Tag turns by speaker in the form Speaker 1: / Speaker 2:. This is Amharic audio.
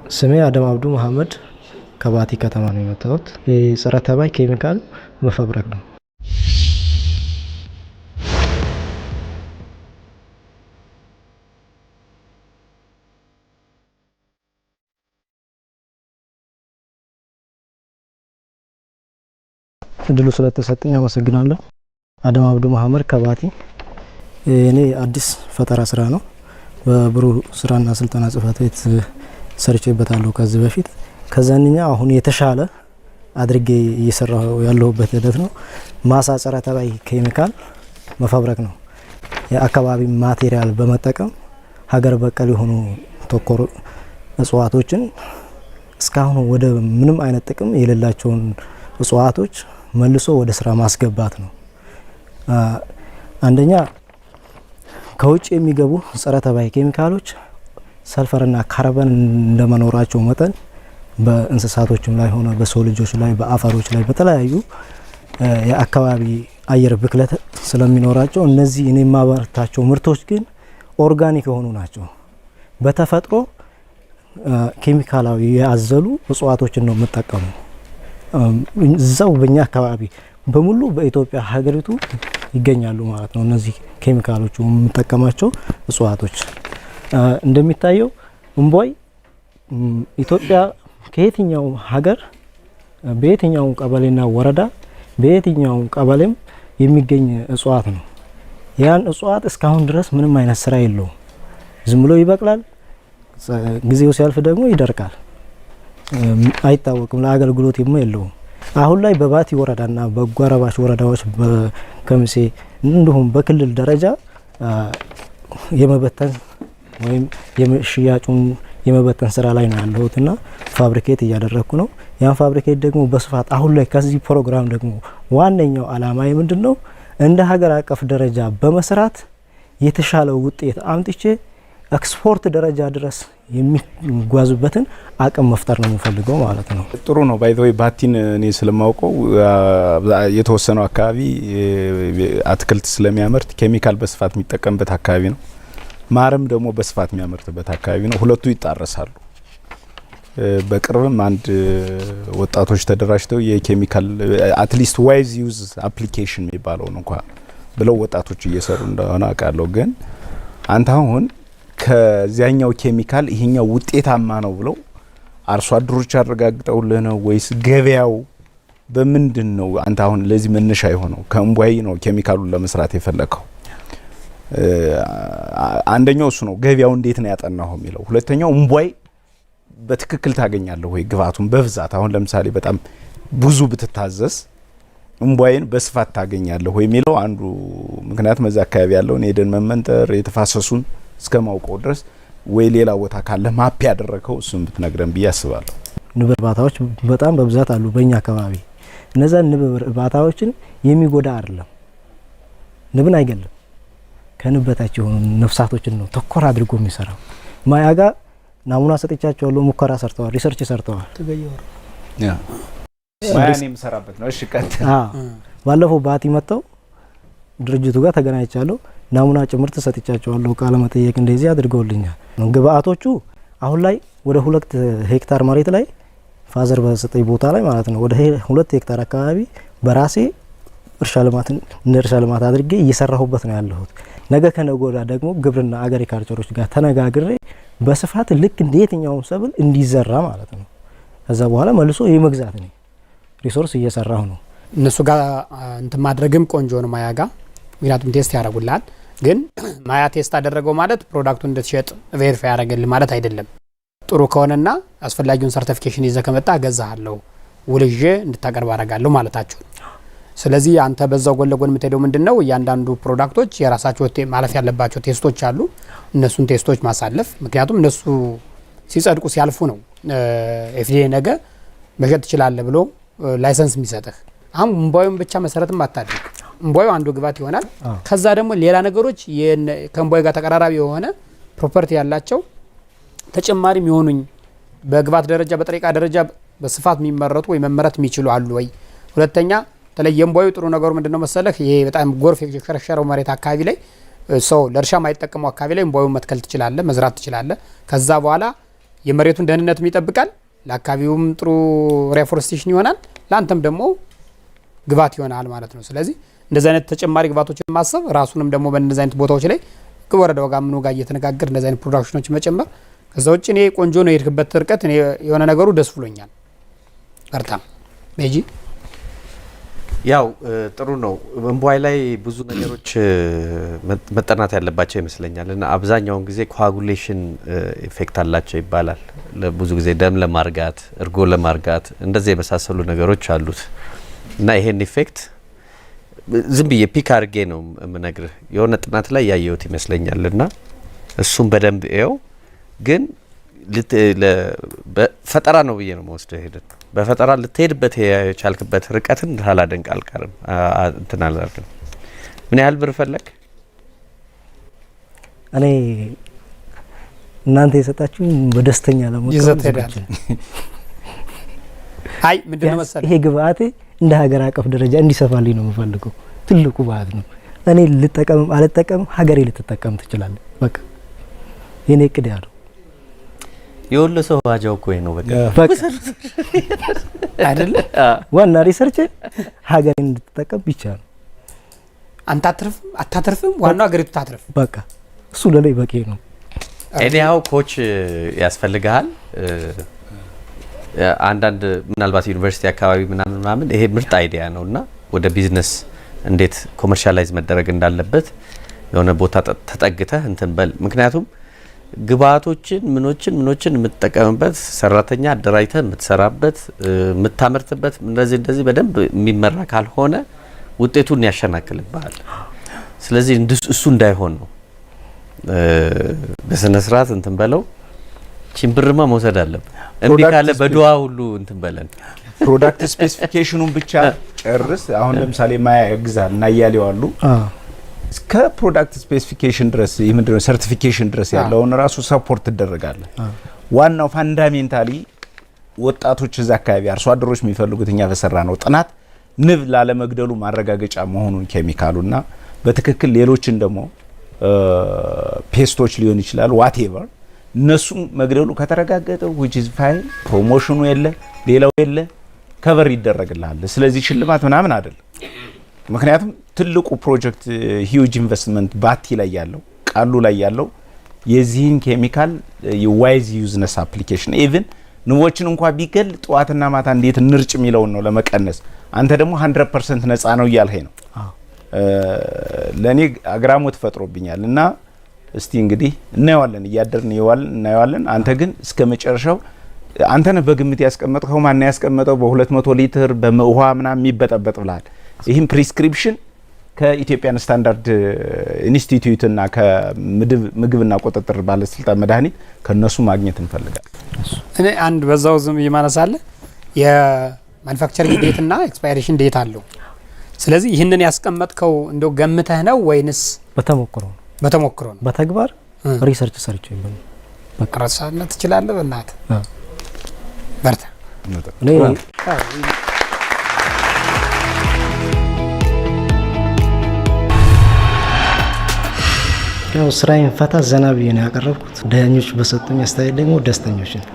Speaker 1: ስሜ አደም አብዱ መሐመድ ከባቲ ከተማ ነው የመጣሁት። የጸረ ተባይ ኬሚካል መፈብረክ ነው። እድሉ ስለተሰጠኝ አመሰግናለሁ። አደም አብዱ መሐመድ ከባቲ። እኔ አዲስ ፈጠራ ስራ ነው በብሩህ ስራና ስልጠና ጽህፈት ቤት ሰርቼበታለሁ ከዚህ በፊት። ከዛንኛ አሁን የተሻለ አድርጌ እየሰራው ያለሁበት ሂደት ነው። ማሳ ጸረ ተባይ ኬሚካል መፈብረክ ነው። የአካባቢ ማቴሪያል በመጠቀም ሀገር በቀል የሆኑ ተኮር እጽዋቶችን እስካሁን ወደ ምንም አይነት ጥቅም የሌላቸውን እጽዋቶች መልሶ ወደ ስራ ማስገባት ነው። አንደኛ ከውጭ የሚገቡ ጸረ ተባይ ኬሚካሎች ሰልፈርና ካርበን እንደመኖራቸው መጠን በእንስሳቶችም ላይ ሆነ በሰው ልጆች ላይ በአፈሮች ላይ በተለያዩ የአካባቢ አየር ብክለት ስለሚኖራቸው እነዚህ እኔ የማመርታቸው ምርቶች ግን ኦርጋኒክ የሆኑ ናቸው። በተፈጥሮ ኬሚካላዊ ያዘሉ እጽዋቶችን ነው የምጠቀመው። እዛው በእኛ አካባቢ በሙሉ በኢትዮጵያ ሀገሪቱ ይገኛሉ ማለት ነው። እነዚህ ኬሚካሎቹ የምጠቀማቸው እጽዋቶች እንደሚታየው እምቧይ ኢትዮጵያ ከየትኛው ሀገር በየትኛው ቀበሌና ወረዳ በየትኛው ቀበሌም የሚገኝ እጽዋት ነው። ያን እጽዋት እስካሁን ድረስ ምንም አይነት ስራ የለውም። ዝም ብሎ ይበቅላል። ጊዜው ሲያልፍ ደግሞ ይደርቃል። አይታወቅም። ለአገልግሎት የለውም። አሁን ላይ በባቲ ወረዳና በጓረባች ወረዳዎች በከሚሴ እንዲሁም በክልል ደረጃ የመበተን ወይም የሽያጩን የመበተን ስራ ላይ ነው ያለሁትና ፋብሪኬት እያደረኩ ነው። ያን ፋብሪኬት ደግሞ በስፋት አሁን ላይ ከዚህ ፕሮግራም ደግሞ ዋነኛው አላማ ምንድነው? እንደ ሀገር አቀፍ ደረጃ በመስራት የተሻለ ውጤት አምጥቼ ኤክስፖርት ደረጃ ድረስ የሚጓዙበትን አቅም መፍጠር ነው የምፈልገው ማለት ነው።
Speaker 2: ጥሩ ነው። ባይ ዘ ወይ ባቲን እኔ ስለማውቀው የተወሰነው አካባቢ አትክልት ስለሚያመርት ኬሚካል በስፋት የሚጠቀምበት አካባቢ ነው። ማርም ደግሞ በስፋት የሚያመርትበት አካባቢ ነው። ሁለቱ ይጣረሳሉ። በቅርብም አንድ ወጣቶች ተደራጅተው የኬሚካል አትሊስት ዋይዝ ዩዝ አፕሊኬሽን የሚባለው ነው እንኳን ብለው ወጣቶች እየሰሩ እንደሆነ አውቃለሁ። ግን አንተ አሁን ከዚያኛው ኬሚካል ይሄኛው ውጤታማ ነው ብለው አርሶ አደሮች አረጋግጠውልህ ነው ወይስ ገበያው በምንድን ነው? አንተ አሁን ለዚህ መነሻ የሆነው ከእምቧይ ነው ኬሚካሉን ለመስራት የፈለከው? አንደኛው እሱ ነው። ገበያው እንዴት ነው ያጠናው የሚለው። ሁለተኛው እምቧይ በትክክል ታገኛለህ ወይ ግብአቱን በብዛት? አሁን ለምሳሌ በጣም ብዙ ብትታዘዝ እምቧይን በስፋት ታገኛለህ ወይ የሚለው አንዱ ምክንያት መዛ አካባቢ ያለውን የደን መመንጠር የተፋሰሱን እስከማውቀው ድረስ ወይ ሌላ ቦታ ካለ ማፕ ያደረከው እሱን ብትነግረን ብዬ አስባለሁ። ንብ እርባታዎች በጣም በብዛት አሉ በእኛ አካባቢ። እነዛ ንብ እርባታዎችን የሚጎዳ አይደለም። ንብን አይገልም። ከንብ በታች የሆኑ ነፍሳቶችን ነው ተኮር አድርጎ የሚሰራው። ማያጋ ናሙና ሰጥቻቸዋለሁ። ሙከራ ሰርተዋል፣ ሪሰርች ሰርተዋል። ማያን የሚሰራበት ነው። እሺ ቀጥ
Speaker 1: ባለፈው ባቲ መጣው ድርጅቱ ጋር ተገናኝቻለሁ። ናሙና ጭምርት ሰጥቻቸዋለሁ። ቃለ መጠየቅ እንደዚህ አድርገውልኛል። ግብአቶቹ አሁን ላይ ወደ 2 ሄክታር መሬት ላይ ፋዘር በሰጠኝ ቦታ ላይ ማለት ነው ወደ 2 ሄክታር አካባቢ በራሴ እርሻ ልማት አድርጌ እየሰራሁበት ነው ያለሁት። ነገ ከነገ ወዲያ ደግሞ ግብርና አግሪካልቸሮች ጋር ተነጋግሬ በስፋት ልክ እንደ የትኛውም ሰብል እንዲዘራ ማለት ነው። ከዛ በኋላ መልሶ የመግዛት ነው ሪሶርስ እየሰራሁ ነው።
Speaker 3: እነሱ ጋር እንትን ማድረግም ቆንጆ ነው። ማያ ጋር ምክንያቱም ቴስት ያደርጉልሃል። ግን ማያ ቴስት አደረገው ማለት ፕሮዳክቱን እንድትሸጥ ቬሪፋይ ያደርግልህ ማለት አይደለም። ጥሩ ከሆነና አስፈላጊውን ሰርቲፊኬሽን ይዘህ ከመጣ እገዛሃለሁ ውልጄ እንድታቀርብ አደርጋለሁ ማለታቸው። ስለዚህ አንተ በዛው ጎን ለጎን የምትሄደው ምንድነው? እያንዳንዱ ፕሮዳክቶች የራሳቸው ማለፍ ያለባቸው ቴስቶች አሉ። እነሱን ቴስቶች ማሳለፍ፣ ምክንያቱም እነሱ ሲጸድቁ ሲያልፉ ነው ኤፍዲኤ ነገ መሸጥ ትችላለህ ብሎ ላይሰንስ የሚሰጥህ። አሁን እምቧዩን ብቻ መሰረትም አታድርግ። እምቧዩ አንዱ ግብአት ይሆናል። ከዛ ደግሞ ሌላ ነገሮች ከእምቧዩ ጋር ተቀራራቢ የሆነ ፕሮፐርቲ ያላቸው ተጨማሪ የሚሆኑኝ በግብአት ደረጃ በጥሬቃ ደረጃ በስፋት የሚመረቱ ወይ መመረት የሚችሉ አሉ ወይ? ሁለተኛ ተለየ እምቧዩ ጥሩ ነገሩ ምንድነው መሰለህ? ይሄ በጣም ጎርፍ የሸረሸረው መሬት አካባቢ ላይ ሰው ለእርሻ ማይጠቀመው አካባቢ ላይ እምቧዩን መትከል ትችላለህ፣ መዝራት ትችላለህ። ከዛ በኋላ የመሬቱን ደህንነትም ይጠብቃል፣ ለአካባቢውም ጥሩ ሪፎረስቴሽን ይሆናል፣ ለአንተም ደግሞ ግባት ይሆናል ማለት ነው። ስለዚህ እንደዚህ አይነት ተጨማሪ ግባቶችን ማሰብ ራሱንም ደግሞ በእንደዚህ አይነት ቦታዎች ላይ ወረዳው ጋር ምኑ ጋር እየተነጋገር እንደዚህ አይነት ፕሮዳክሽኖች መጨመር ከዛ ውጭ እኔ ቆንጆ ነው የሄድክበት ርቀት እኔ የሆነ ነገሩ ደስ ብሎኛል። በርታም ሜጂ
Speaker 4: ያው ጥሩ ነው። እንቧይ ላይ ብዙ ነገሮች መጠናት ያለባቸው ይመስለኛል እና አብዛኛውን ጊዜ ኮአጉሌሽን ኢፌክት አላቸው ይባላል። ብዙ ጊዜ ደም ለማርጋት እርጎ ለማርጋት እንደዚህ የመሳሰሉ ነገሮች አሉት እና ይሄን ኢፌክት ዝም ብዬ ፒክ አድርጌ ነው የምነግርህ። የሆነ ጥናት ላይ ያየሁት ይመስለኛል እና እሱም በደንብ ይኸው ግን ፈጠራ ነው ብዬ ነው መወስደው። ሄደን በፈጠራ ልትሄድበት የቻልክበት ርቀትን ሳላደንቅ አልቀርም። እንትን አላልክም። ምን ያህል ብር ፈለግ?
Speaker 1: እኔ እናንተ የሰጣችሁኝ በደስተኛ ለሞት
Speaker 3: ይዘት ሄዳል። አይ ምንድነው መሰለህ
Speaker 1: ይሄ ግብአቴ እንደ ሀገር አቀፍ ደረጃ እንዲሰፋልኝ ነው የምፈልገው። ትልቁ ባድ ነው። እኔ ልጠቀምም አልጠቀምም ሀገሬ ልትጠቀም ትችላለህ። በቃ የኔ እቅድ ያለው
Speaker 4: የወሎ ሰው ባጃው እኮ ነው በቃ
Speaker 3: አይደለ?
Speaker 1: ዋና ሪሰርች ሀገሬ እንድትጠቀም ብቻ ነው።
Speaker 3: አንተ አታተርፍም፣ ዋናው ሀገሪቱ ታትርፍ።
Speaker 1: በቃ እሱ ለላይ በቂ ነው።
Speaker 4: እኔው ኮች ያስፈልጋል። አንዳንድ ምናልባት ዩኒቨርሲቲ አካባቢ ምናምን ይሄ ምርጥ አይዲያ ነውና ወደ ቢዝነስ እንዴት ኮመርሻላይዝ መደረግ እንዳለበት የሆነ ቦታ ተጠግተህ እንትን በል። ምክንያቱም ግብአቶችን ምኖችን የምትጠቀምበት ሰራተኛ አደራጅተህ የምትሰራበት የምታመርትበት እንደዚህ በደንብ የሚመራ ካልሆነ ውጤቱን ያሸናክልብሃል። ስለዚህ እሱ እንዳይሆን ነው በስነ ስርዓት እንትን በለው። ቺምብርማ መውሰድ አለብን። እንዴ ካለ በዱዋ ሁሉ እንትን በለን።
Speaker 2: ፕሮዳክት ስፔሲፊኬሽኑን ብቻ ጨርስ። አሁን ለምሳሌ ማያ ያግዛል እና ያያሌው አሉ እስከ ፕሮዳክት ስፔሲፊኬሽን ድረስ ምንድነው ሰርቲፊኬሽን ድረስ ያለውን ራሱ ሰፖርት ተደረጋለ። ዋናው ፋንዳሜንታሊ ወጣቶች እዛ አካባቢ አርሶ አደሮች የሚፈልጉት እኛ በሰራ ነው ጥናት ንብ ላለመግደሉ ማረጋገጫ መሆኑን ኬሚካሉና በትክክል ሌሎችን ደግሞ ፔስቶች ሊሆን ይችላል ዋትኤቨር እነሱ መግደሉ ከተረጋገጠ which is fine ፕሮሞሽኑ የለ ሌላው የለ ከቨር ይደረግልሃል። ስለዚህ ሽልማት ምናምን አይደለም። ምክንያቱም ትልቁ ፕሮጀክት ሂዩጅ ኢንቨስትመንት ባቲ ላይ ያለው ቃሉ ላይ ያለው የዚህን ኬሚካል የዋይዝ ዩዝነስ አፕሊኬሽን ኢቭን ንቦችን እንኳን ቢገል ጧትና ማታ እንዴት እንርጭ የሚለውን ነው ለመቀነስ። አንተ ደግሞ 100% ነፃ ነው እያልኸኝ ነው። ለኔ አግራሞት ፈጥሮብኛል እና እስቲ እንግዲህ እናየዋለን፣ እያደርን እናየዋለን። አንተ ግን እስከ መጨረሻው አንተ ነህ በግምት ያስቀመጥከው። ማን ያስቀመጠው በ200 ሊትር በውሃ ምናምን የሚበጠበጥ ብለሃል። ይህም ፕሪስክሪፕሽን ከኢትዮጵያን ስታንዳርድ ኢንስቲትዩት እና ከምግብና ቁጥጥር ባለስልጣን መድኃኒት ከነሱ ማግኘት እንፈልጋለን።
Speaker 3: እኔ አንድ በዛው ዝም ይማነሳለ የማኑፋክቸሪንግ ዴት እና ኤክስፓይሬሽን ዴት አለው። ስለዚህ ይህንን ያስቀመጥከው እንደው ገምተህ ነው ወይንስ
Speaker 1: በተሞክሮ ነው?
Speaker 3: በተሞክሮ ነው።
Speaker 1: በተግባር ሪሰርች ሰርቼ ነው።
Speaker 3: መቀረሳነት ትችላለህ። በእናትህ በርታ።
Speaker 1: እኔ ያው ስራዬን ፈታ ዘና ብዬ ነው ያቀረብኩት። ዳኞች በሰጡኝ አስተያየት ደግሞ ደስተኞች ነን።